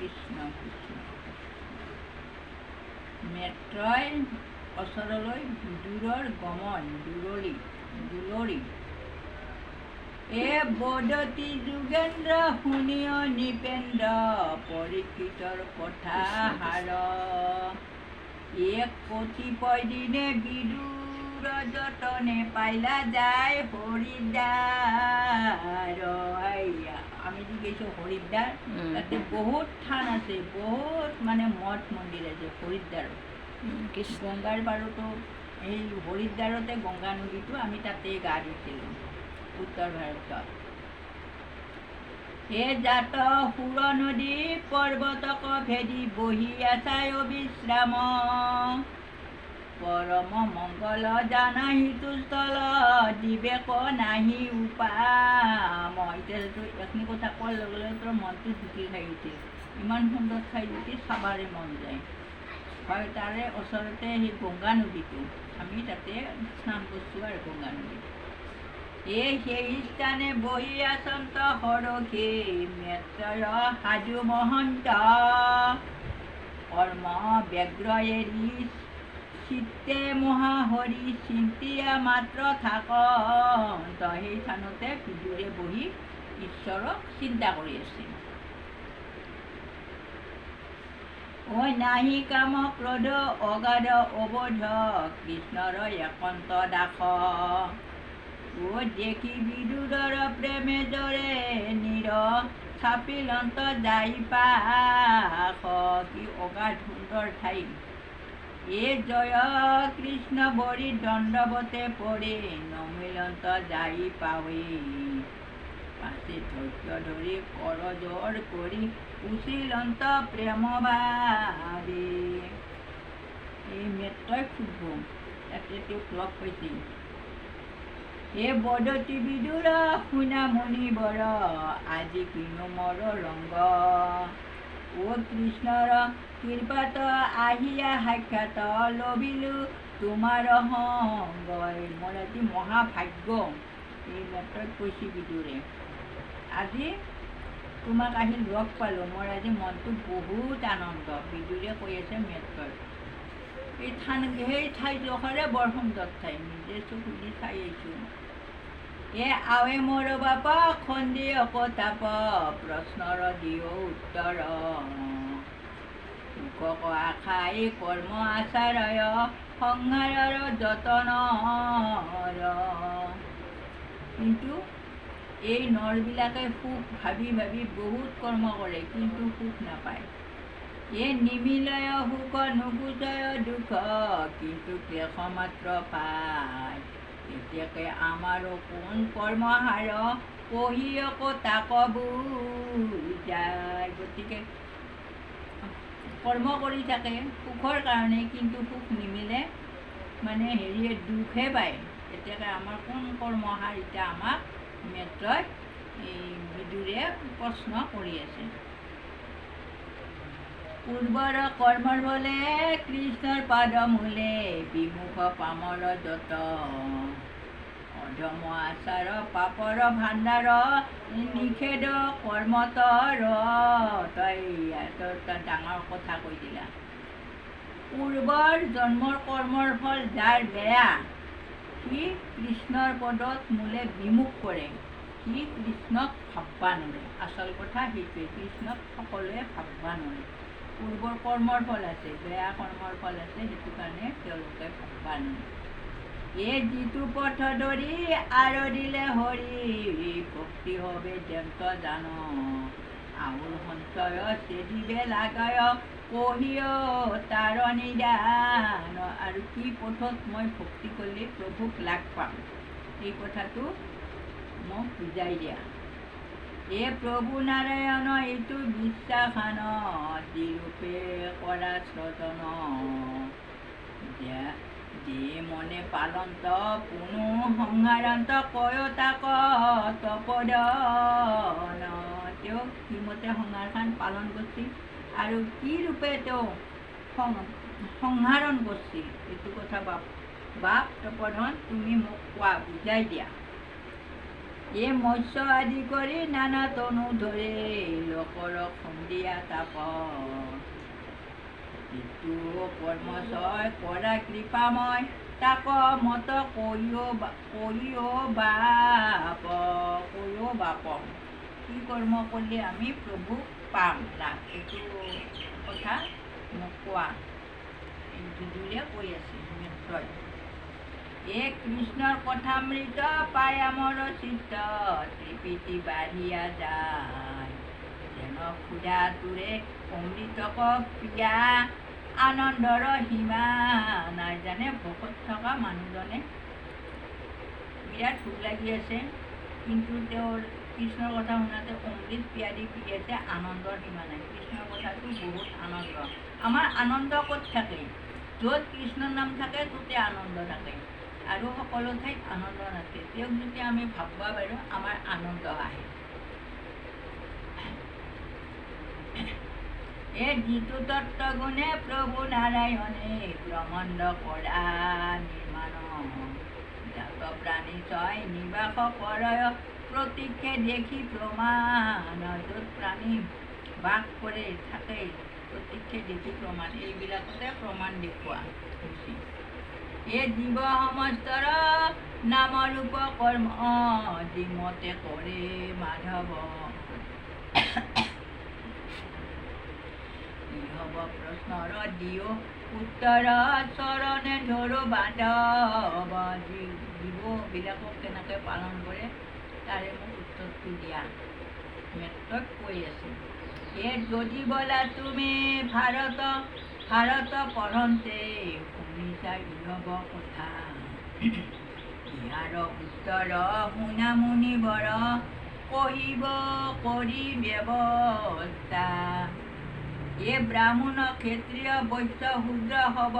কৃষ্ণ কৃষ্ণ। মেত্ৰই ওচৰলৈ বিদুৰৰ গমন দুলৰি। এ বদতি যোগেন্দ্ৰ শুনিয় নৃপেন্দ্ৰ পৰীক্ষিতৰ কথা হাৰ। এক কতিপয় দিনে বিদুৰ যতনে পাইলা যায় হৰিদ্বাৰ। আমি যে গৈছোঁ হৰিদ্বাৰ, তাতে বহুত থান আছে, বহুত মানে মঠ মন্দিৰ আছে হৰিদ্বাৰত। গংগাৰ পাৰতো এই হৰিদ্বাৰতে গংগা নদীটো, আমি তাতে গা ধুইছিলোঁ উত্তৰ ভাৰতত। হে জাত সুৰ নদী পৰ্বতক ভেদি বহি আছাই অবিশ্ৰাম। পৰম মংগল জানাহিতো স্থল বিবেক নাহি উপাম। এতিয়াতো এইখিনি কথা কোৱাৰ লগে লগে তোৰ মনটো ঢুকি খাই উঠে। ইমান সুন্দৰ ঠাই যদি চাবাৰে মন যায়। হয়, তাৰে ওচৰতে সেই গংগা নদীটো, আমি তাতে স্নান কৰিছোঁ আৰু গংগা নদীত। সেই স্থানে বহি আচন্ত সৰসী মেত্ৰয় সাজু মহন্ত। কৰ্ম ব্যগ্ৰ এৰি চিত্তে মহাহৰি চিন্তিয়া মাত্ৰ থাকন্ত। সেই স্থানতে বিদুৰে বহি ঈশ্বৰক চিন্তা কৰি আছিল। ঐ নাহি কাম ক্ৰোধ অগাধ অবোধ কৃষ্ণৰ একান্ত দাস। ও দেখি বিদুৰৰ প্ৰেমে জৰে নিৰ চাপিলন্ত যাই পাশ। কি অগাধ সুন্দৰ ঠাই। এ জয় কৃষ্ণ ভৰি দণ্ডৱতে পৰে নমিলন্ত যাই পাৱে। পাছে ধৈৰ্য ধৰি কৰজোৰ কৰি উচিলন্ত প্ৰেম ভাৱে। এই মেত্ৰই ক্ষুব্ধ, তাতে তেওঁক লগ পাইছিল। হে বদতি বিদুৰ শুনা মুনিবৰ আজি কিনো মৰ ৰংগ। ও কৃষ্ণৰ কৃপাত আহিয়া সাক্ষাৎ লভিলো তোমাৰ সংগ। মোৰ আজি মহাভাগ্য, এই মেত্ৰক কৈছে বিদুৰে, আজি তোমাক আহি লগ পালোঁ, মোৰ আজি মনটো বহুত আনন্দ। বিদুৰে কৈ আছে মেত্ৰক। সেই ঠাইডোখৰে বৰ সুন্দৰ ঠাই, নিজে চকু দি চাই আহিছোঁ। এ আৱে মোৰ বাপ খন্দিয় কতাপ প্ৰশ্নৰ দিও উত্তৰ। সুখক আশাই কৰ্ম আচাৰয় সংসাৰৰ যতনৰ। কিন্তু এই নৰবিলাকে সুখ ভাবি ভাবি বহুত কৰ্ম কৰে, কিন্তু সুখ নাপায়। এ নিমিলয় সুখ নুগুচয় দুখ কিন্তু ক্লেশ মাত্ৰ পায়। এতিয়াকে আমাৰো কোন কৰ্মহাৰ কহিয়ক তাক বুজায়। গতিকে কৰ্ম কৰি থাকে সুখৰ কাৰণে, কিন্তু সুখ নিমিলে, মানে দুখহে পায়। এতিয়াকে আমাৰ কোন কৰ্মহাৰ, এতিয়া আমাক মেত্ৰই এই বিদুৰে প্ৰশ্ন কৰি আছে। পূৰ্বৰ কৰ্মৰ ফলে কৃষ্ণৰ পাদমূলে বিমুখ পামৰ যত। অধম আচাৰ পাপৰ ভাণ্ডাৰ নিষেধ কৰ্মতৰ। তই ডাঙৰ কথা কৈ দিলা। পূৰ্বৰ জন্মৰ কৰ্মৰ ফল যাৰ বেয়া, সি কৃষ্ণৰ পদত মূলে বিমুখ কৰে, সি কৃষ্ণক ভাববা নোৱাৰে। আচল কথা সেইটোৱে, কৃষ্ণক সকলোৱে ভাববা নোৱাৰে। পূৰ্বৰ কৰ্মৰ ফল আছে, বেয়া কৰ্মৰ ফল আছে, সেইটো কাৰণে তেওঁলোকে ভাববা নোৱাৰে। এ যিটো পথ ধৰি আৰদিলে হৰি ভক্তি হবে দেন্ত জান। আহুৰ সঞ্চয় চেদিবে লাগায় কহিয় তাৰ নিদান। আৰু কি পথত মই ভক্তি কৰিলে প্ৰভুক লাগ পাম, এই কথাটো মোক বুজাই দিয়া। এ প্ৰভু নাৰায়ণ এইটো বিশ্বাসান যিৰূপে কৰা শ্ৰজন। যে মনে পালন্ত পুনু সংহাৰান্ত কয় তাক তপদন। তেওঁ কিমতে সংসাৰখন পালন কৰিছিল আৰু কি ৰূপে তেওঁ সংহাৰণ কৰিছিল, এইটো কথা বাপ তপোধন তুমি মোক কোৱা, বুজাই দিয়া। এ মৎস্য আদি কৰি নানা তনু ধৰে লোকৰ সন্ধিয়া তাপ যিটো কৰ্মচয় কৰা কৃপাময় তাক মত কৈও বাপ কি কৰ্ম কৰিলে আমি প্ৰভুক পাম লাভ এইটো কথা মোক কোৱা এই যদুলে কৈ আছে নিশ্চয় এ কৃষ্ণৰ কথামৃত পাই আমাৰ চিত্ত ত্ৰিপিতি বাঢ়িয়া যায় যেন ক্ষুধা তোৰে অমৃতক প্ৰিয়া আনন্দৰ সীমা নাই জানে ভোকত থকা মানুহজনে বিৰাট ভোক লাগি আছে কিন্তু তেওঁৰ কৃষ্ণৰ কথা শুনাতে অমৃত পিয়াদি পি আছে আনন্দৰ সীমা নাই কৃষ্ণৰ কথাটো বহুত আনন্দ আমাৰ আনন্দ ক'ত থাকে য'ত কৃষ্ণৰ নাম থাকে ত'তে আনন্দ থাকে আৰু সকলো ঠাইত আনন্দ নাথাকে তেওঁক যদি আমি ভাবিব পাৰোঁ আমাৰ আনন্দ আহে এই যিটো তত্ত্বগুণে প্ৰভু নাৰায়ণে ব্ৰহ্মাণ্ড কৰা নিৰ্মাণ জাত প্ৰাণী ছয় নিবাস কৰয় প্ৰতীক্ষে দেখি প্ৰমাণ য'ত প্ৰাণী বাস কৰে থাকে প্ৰতীক্ষে দেখি প্ৰমাণ এইবিলাকতে প্ৰমাণ দেখুওৱা হৈছে এই জীৱ সমস্তৰ নাম ৰূপ কৰ্ম যিমতে কৰে মাধৱ হব প্ৰশ্নৰ দিও উত্তৰ চৰণে ধৰো বান্ধৱ জীৱবিলাকক কেনেকৈ পালন কৰে তাৰে মোক উত্তৰটো দিয়া মেট্ৰক কৈ আছে এই যদি বোলা তুমি ভাৰত পঢ়ন্তে শুনিছা ইহব কথা ইয়াৰ উত্তৰ শুনা মুনিবৰ কহিব কৰি ব্যৱস্থা এ ব্ৰাহ্মণ ক্ষত্ৰিয় বৈশ্য শূদ্ৰ হব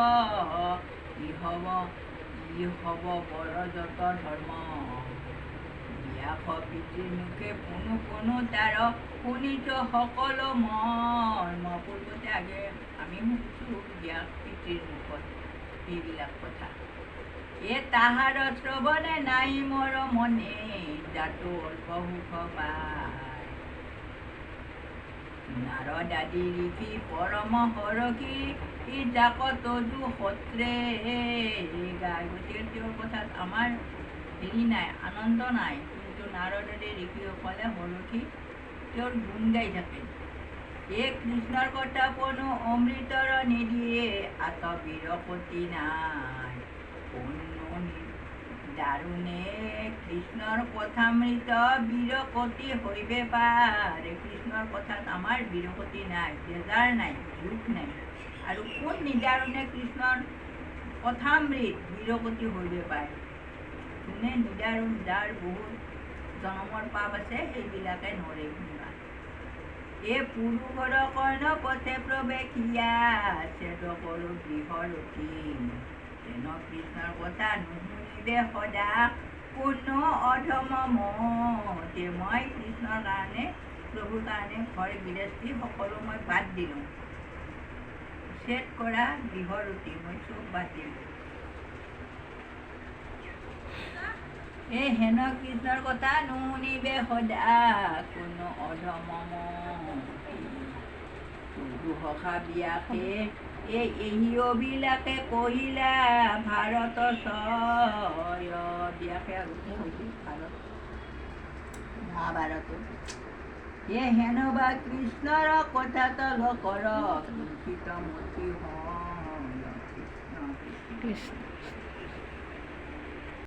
ই হব বৰজত ধৰ্ম ব্যাস পিতৃৰ মুখে কোনো তাৰ শুনিছো সকলো মৰ্ম পূৰ্বতে আগে আমি শুনিছোঁ ব্যাস পিতৃৰ মুখত এইবিলাক কথা এ তাহাৰ শ্ৰৱণে নাই মোৰ মনে জাতো অল্প সুখ পায় নাৰদ আদি ঋষি পৰম হৰকি ই জাকত যু সত্ৰে গায় গতিকে তেওঁৰ কথাত আমাৰ হেৰি নাই আনন্দ নাই কিন্তু নাৰদ আদি ঋষিসকলে হৰকি তেওঁৰ গুণ গাই থাকে এই কৃষ্ণৰ কথা কোনো অমৃতৰ নিদিয়ে আত বিৰকতি নাই দাৰুণে কৃষ্ণৰ কথামৃত বিৰকতি হইবে পাৰে কৃষ্ণৰ কথাত আমাৰ বিৰকতি নাই বেজাৰ নাই দুখ নাই আৰু কোন নিদাৰুণে কৃষ্ণৰ কথামৃত বিৰকতি হইবে পাৰে কোনে নিদাৰুণ যাৰ বহুত জনমৰ পাপ আছে সেইবিলাকে নৰে শুনিবা এ পুৰুষৰ কৰ্ণ পথে প্ৰৱেশিয়া চেদ কৰো গৃহৰতী যেন কৃষ্ণৰ কথা নুশুনিবে সদা কোনো অধম মতে মই কৃষ্ণৰ কাৰণে প্ৰভুৰ কাৰণে ঘৰ গৃহস্থী সকলো মই বাদ দিলোঁ ছেদ কৰা গৃহৰতী মই চব বাদ দিলোঁ এই হেন কৃষ্ণৰ কথা নুশুনিবে সদা কোনো অধম দুহসা ব্যাসে এই অবিলাকে কহিলা ভাৰত ছয় ব্যাসে আৰু ভাৰত মহাভাৰত এ হেন বা কৃষ্ণৰ কথা তল কৰ কুণ্ঠিত মতি হয় কৃষ্ণ